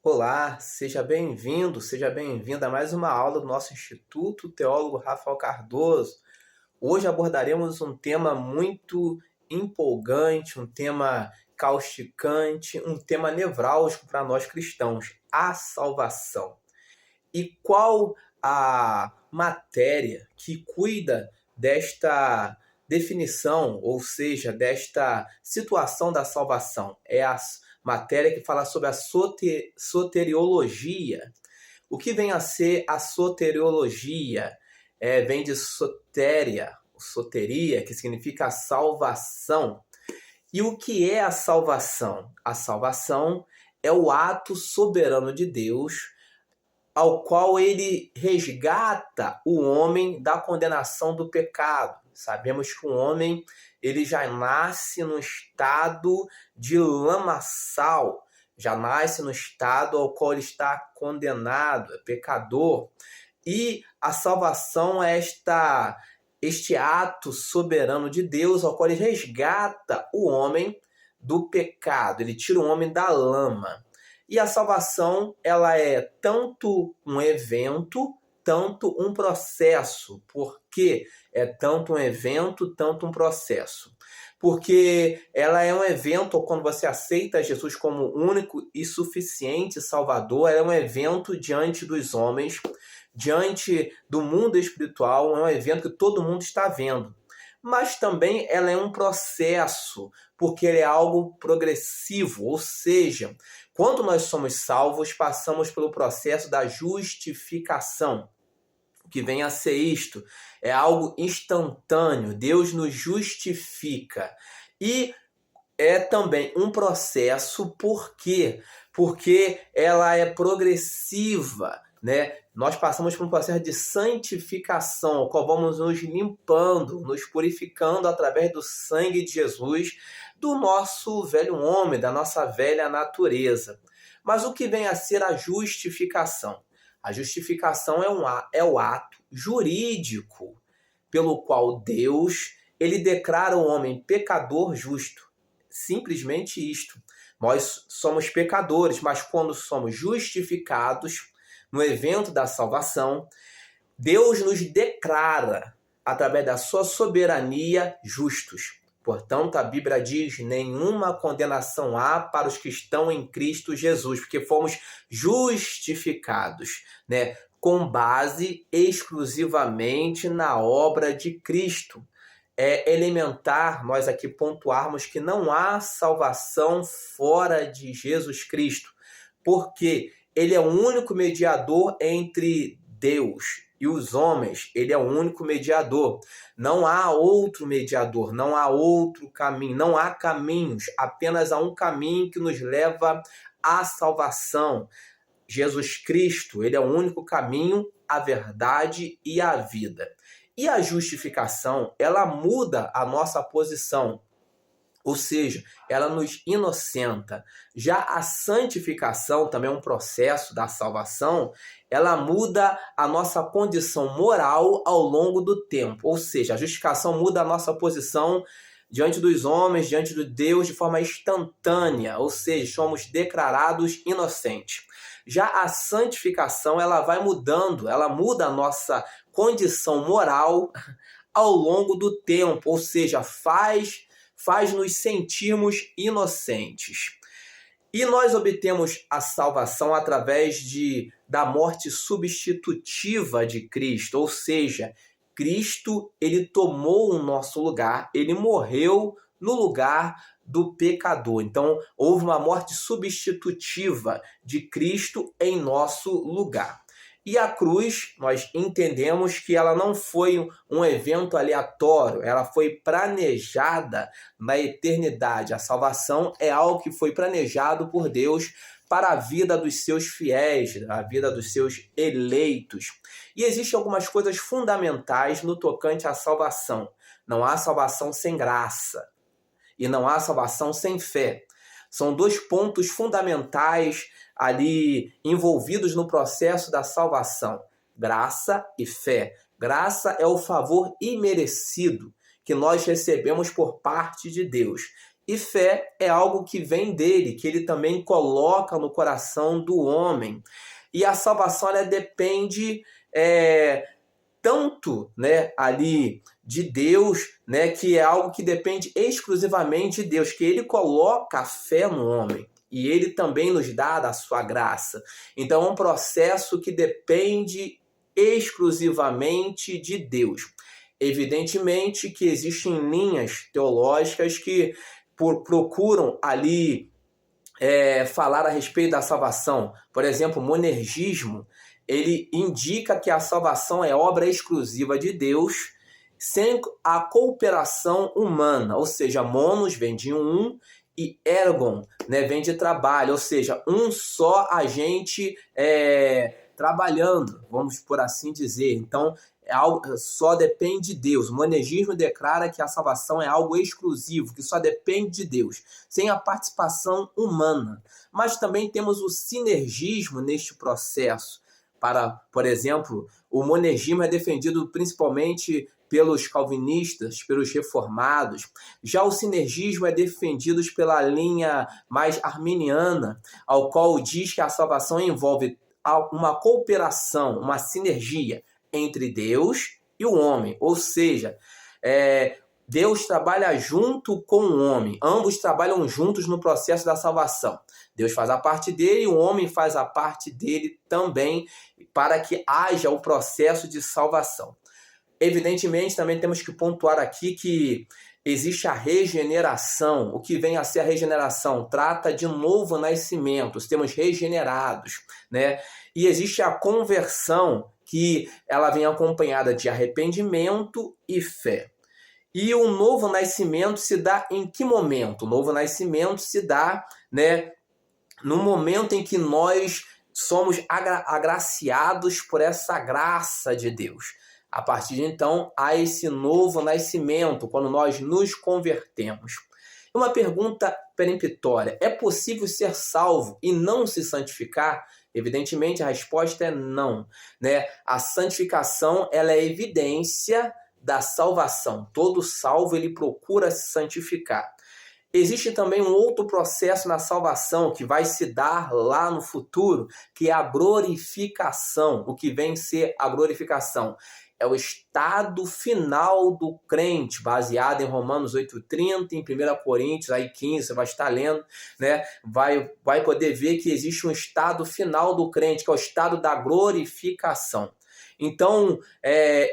Olá, seja bem-vindo, seja bem-vinda a mais uma aula do nosso Instituto Teólogo Rafael Cardoso. Hoje abordaremos um tema muito empolgante, um tema causticante, um tema nevrálgico para nós cristãos, a salvação. E qual a matéria que cuida desta definição, ou seja, desta situação da salvação? É a matéria que fala sobre a soteriologia. O que vem a ser a soteriologia? Vem de soteria, que significa salvação. E o que é a salvação? A salvação é o ato soberano de Deus ao qual ele resgata o homem da condenação do pecado. Sabemos que o homem ele já nasce no estado de lamaçal, já nasce no estado ao qual ele está condenado, é pecador. E a salvação é este ato soberano de Deus ao qual ele resgata o homem do pecado, ele tira o homem da lama. E a salvação, ela é tanto um evento, tanto um processo. Por que é tanto um evento, tanto um processo? Porque ela é um evento, quando você aceita Jesus como único e suficiente Salvador, ela é um evento diante dos homens, diante do mundo espiritual, é um evento que todo mundo está vendo. Mas também ela é um processo, porque ele é algo progressivo, ou seja, quando nós somos salvos, passamos pelo processo da justificação, que vem a ser isto, é algo instantâneo, Deus nos justifica. E é também um processo, por quê? Porque ela é progressiva, né? Nós passamos por um processo de santificação, o qual vamos nos limpando, nos purificando através do sangue de Jesus, do nosso velho homem, da nossa velha natureza. Mas o que vem a ser a justificação? A justificação é o ato jurídico pelo qual Deus ele declara o homem pecador justo. Simplesmente isto. Nós somos pecadores, mas quando somos justificados no evento da salvação, Deus nos declara, através da sua soberania, justos. Portanto, a Bíblia diz: nenhuma condenação há para os que estão em Cristo Jesus, porque fomos justificados, né, com base exclusivamente na obra de Cristo. É elementar nós aqui pontuarmos que não há salvação fora de Jesus Cristo, porque ele é o único mediador entre Deus e os homens, ele é o único mediador. Não há outro mediador, não há outro caminho, não há caminhos, apenas há um caminho que nos leva à salvação. Jesus Cristo, ele é o único caminho, a verdade e a vida. E a justificação, ela muda a nossa posição, ou seja, ela nos inocenta. Já a santificação, também é um processo da salvação, ela muda a nossa condição moral ao longo do tempo. Ou seja, a justificação muda a nossa posição diante dos homens, diante de Deus, de forma instantânea, ou seja, somos declarados inocentes. Já a santificação, ela vai mudando, ela muda a nossa condição moral ao longo do tempo, ou seja, faz-nos sentirmos inocentes. E nós obtemos a salvação através da morte substitutiva de Cristo, ou seja, Cristo ele tomou o nosso lugar, ele morreu no lugar do pecador. Então, houve uma morte substitutiva de Cristo em nosso lugar. E a cruz, nós entendemos que ela não foi um evento aleatório, ela foi planejada na eternidade. A salvação é algo que foi planejado por Deus para a vida dos seus fiéis, a vida dos seus eleitos. E existem algumas coisas fundamentais no tocante à salvação. Não há salvação sem graça e não há salvação sem fé. São dois pontos fundamentais ali envolvidos no processo da salvação: graça e fé. Graça é o favor imerecido que nós recebemos por parte de Deus. E fé é algo que vem dele, que ele também coloca no coração do homem. E a salvação, ela depende tanto, né, ali de Deus, né, que é algo que depende exclusivamente de Deus, que ele coloca a fé no homem. E ele também nos dá da sua graça. Então é um processo que depende exclusivamente de Deus. Evidentemente que existem linhas teológicas que procuram ali falar a respeito da salvação. Por exemplo, o monergismo, ele indica que a salvação é obra exclusiva de Deus, sem a cooperação humana. Ou seja, monos vem de um e ergon, né, vem de trabalho. Ou seja, um só agente trabalhando, vamos por assim dizer. Então, só depende de Deus. O monergismo declara que a salvação é algo exclusivo, que só depende de Deus, sem a participação humana. Mas também temos o sinergismo neste processo. Por exemplo, o monergismo é defendido principalmente pelos calvinistas, pelos reformados. Já o sinergismo é defendido pela linha mais arminiana, ao qual diz que a salvação envolve uma cooperação, uma sinergia entre Deus e o homem. Ou seja, Deus trabalha junto com o homem. Ambos trabalham juntos no processo da salvação. Deus faz a parte dele e o homem faz a parte dele também, para que haja o processo de salvação. Evidentemente, também temos que pontuar aqui que existe a regeneração. O que vem a ser a regeneração? Trata de um novo nascimento, temos regenerados, né? E existe a conversão, que ela vem acompanhada de arrependimento e fé. E o novo nascimento se dá em que momento? O novo nascimento se dá, né, no momento em que nós somos agraciados por essa graça de Deus. A partir de então, há esse novo nascimento, quando nós nos convertemos. Uma pergunta peremptória: é possível ser salvo e não se santificar? Evidentemente, a resposta é não, né? A santificação, ela é evidência da salvação. Todo salvo, ele procura se santificar. Existe também um outro processo na salvação que vai se dar lá no futuro, que é a glorificação. O que vem ser a glorificação? É o estado final do crente, baseado em Romanos 8,30, em 1 Coríntios aí 15, você vai estar lendo, né? Vai poder ver que existe um estado final do crente, que é o estado da glorificação. Então,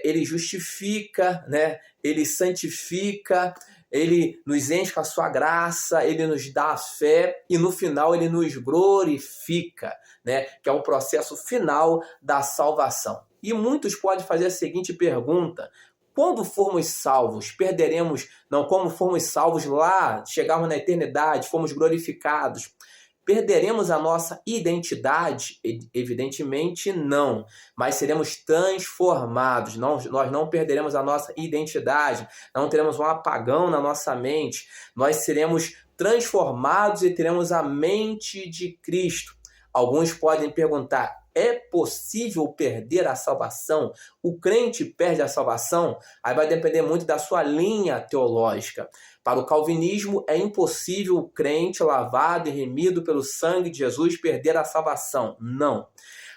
ele justifica, né? Ele santifica, ele nos enche com a sua graça, ele nos dá a fé e no final ele nos glorifica, né? Que é o processo final da salvação. E muitos podem fazer a seguinte pergunta: quando formos salvos, perderemos? Não, como formos salvos lá, chegarmos na eternidade, fomos glorificados, perderemos a nossa identidade? Evidentemente não, mas seremos transformados. Nós não perderemos a nossa identidade, não teremos um apagão na nossa mente, nós seremos transformados e teremos a mente de Cristo. Alguns podem perguntar: é possível perder a salvação? O crente perde a salvação? Aí vai depender muito da sua linha teológica. Para o calvinismo, é impossível o crente lavado e remido pelo sangue de Jesus perder a salvação. Não.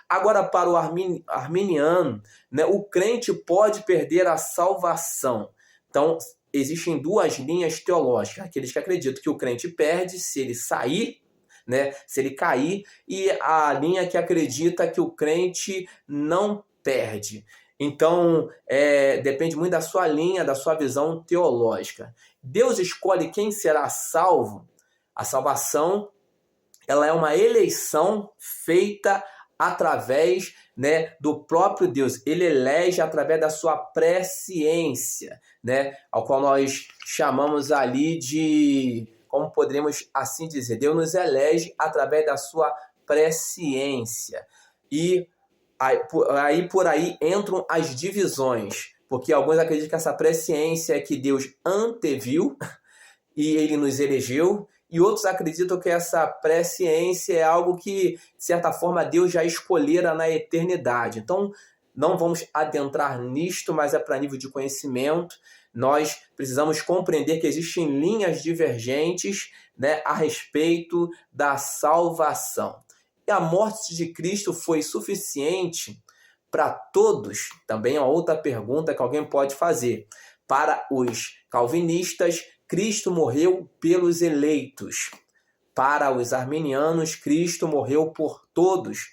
Agora, para o arminiano, né, o crente pode perder a salvação. Então, existem duas linhas teológicas. Aqueles que acreditam que o crente perde se ele sair, né, se ele cair, e a linha que acredita que o crente não perde. Então, depende muito da sua linha, da sua visão teológica. Deus escolhe quem será salvo. A salvação, ela é uma eleição feita através, né, do próprio Deus. Ele elege através da sua presciência, né, ao qual nós chamamos ali de, como poderíamos assim dizer, Deus nos elege através da sua presciência. E por aí entram as divisões, porque alguns acreditam que essa presciência é que Deus anteviu e ele nos elegeu, e outros acreditam que essa presciência é algo que, de certa forma, Deus já escolhera na eternidade. Então, não vamos adentrar nisto, mas é para nível de conhecimento, nós precisamos compreender que existem linhas divergentes, né, a respeito da salvação. E a morte de Cristo foi suficiente para todos? Também é uma outra pergunta que alguém pode fazer. Para os calvinistas, Cristo morreu pelos eleitos. Para os arminianos, Cristo morreu por todos.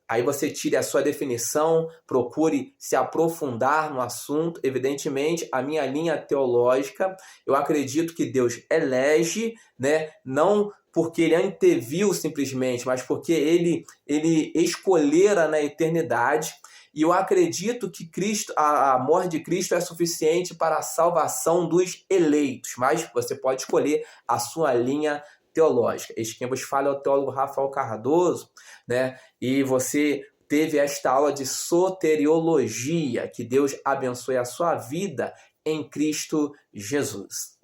Aí você tire a sua definição, procure se aprofundar no assunto. Evidentemente, a minha linha teológica, eu acredito que Deus elege, né? Não porque ele anteviu simplesmente, mas porque ele escolhera na eternidade. E eu acredito que Cristo, a morte de Cristo é suficiente para a salvação dos eleitos. Mas você pode escolher a sua linha teológica. Este quem vos fala é o teólogo Rafael Cardoso, né? E você teve esta aula de soteriologia. Que Deus abençoe a sua vida em Cristo Jesus.